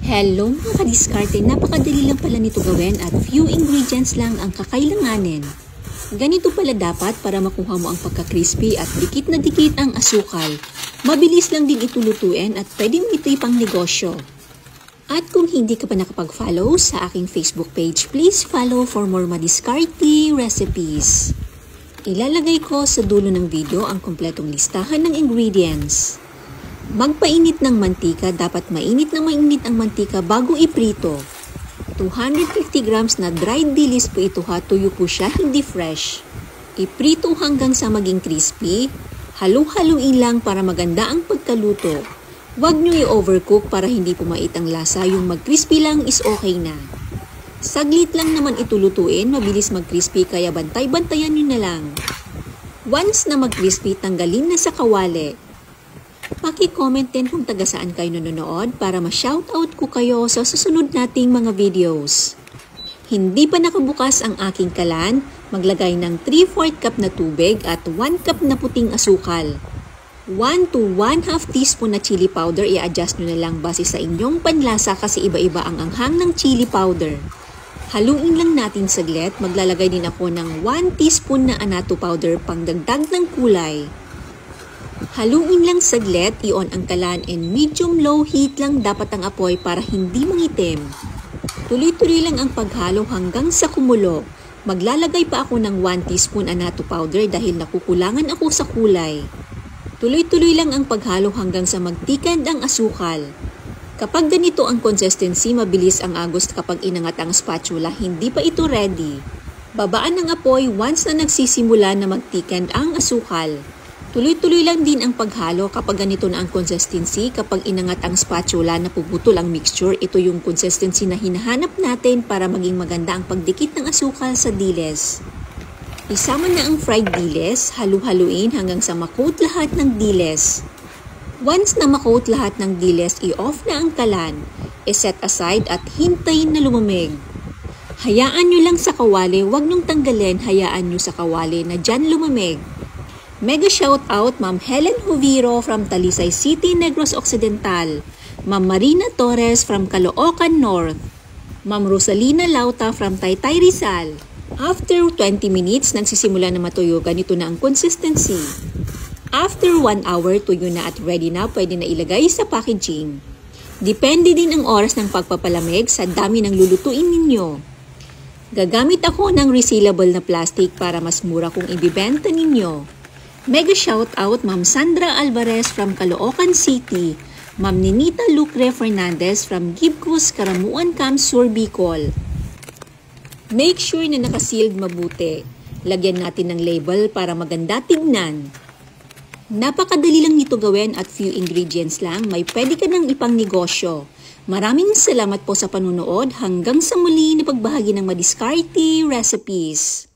Hello mga kadiskarte, napakadali lang pala nito gawin at few ingredients lang ang kakailanganin. Ganito pala dapat para makuha mo ang pagka-crispy at dikit na dikit ang asukal. Mabilis lang din ito lutuin at pwede mo ito'y pang negosyo. At kung hindi ka pa nakapag-follow sa aking Facebook page, please follow for more madiskarte recipes. Ilalagay ko sa dulo ng video ang kompletong listahan ng ingredients. Magpainit ng mantika, dapat mainit ang mantika bago iprito. 250 grams na dried dilis po ito ha, tuyo po siya, hindi fresh. Iprito hanggang sa maging crispy, halu-haluin lang para maganda ang pagkaluto. Huwag nyo i-overcook para hindi pumait ang lasa, yung mag-crispy lang is okay na. Saglit lang naman ito lutuin, mabilis mag-crispy kaya bantay-bantayan nyo na lang. Once na mag-crispy, tanggalin na sa kawali. Paki-comment din kung taga saan kayo nanonood para ma-shoutout ko kayo sa susunod nating mga videos. Hindi pa nakabukas ang aking kalan, maglagay ng 3/4 cup na tubig at 1 cup na puting asukal. 1 to 1/2 teaspoon na chili powder, i-adjust nyo na lang base sa inyong panlasa kasi iba-iba ang anghang ng chili powder. Haluin lang natin saglit, maglalagay din ako ng 1 teaspoon na annatto powder pang dagdag ng kulay. Haluin lang saglit, i-on ang kalan and medium low heat lang dapat ang apoy para hindi mangitim. Tuloy-tuloy lang ang paghalo hanggang sa kumulo. Maglalagay pa ako ng 1 teaspoon annatto powder dahil nakukulangan ako sa kulay. Tuloy-tuloy lang ang paghalo hanggang sa magtikad ang asukal. Kapag ganito ang consistency, mabilis ang agos kapag inangat ang spatula, hindi pa ito ready. Babaan ng apoy once na nagsisimula na magtikad ang asukal. Tuloy-tuloy lang din ang paghalo kapag ganito na ang consistency. Kapag inangat ang spatula na puputol ang mixture, ito yung consistency na hinahanap natin para maging maganda ang pagdikit ng asukal sa diles. Isama na ang fried diles, halu-haluin hanggang sa makoat lahat ng diles. Once na makoat lahat ng diles, i-off na ang kalan. I-set aside at hintayin na lumamig. Hayaan nyo lang sa kawali, huwag nyong tanggalin, hayaan nyo sa kawali na dyan lumamig. Mega shout out Ma'am Helen Joviro from Talisay City, Negros Occidental, Ma'am Marina Torres from Caloocan North, Ma'am Rosalina Lauta from Taytay Rizal. After 20 minutes, nagsisimula na matuyo, ganito na ang consistency. After 1 hour, tuyo na at ready na, pwede na ilagay sa packaging. Depende din ang oras ng pagpapalamig sa dami ng lulutuin ninyo. Gagamit ako ng resealable na plastic para mas mura kung ibibenta ninyo. Mega shout out Ma'am Sandra Alvarez from Caloocan City, Ma'am Ninita Lucre Fernandez from Gibcos, Karamuan Camp, Sur, Bicol. Make sure na nakasealed mabuti. Lagyan natin ng label para maganda tignan. Napakadali lang nito gawin at few ingredients lang, may pwede ka nang ipang negosyo. Maraming salamat po sa panunood, hanggang sa muli na pagbahagi ng madiskarte recipes.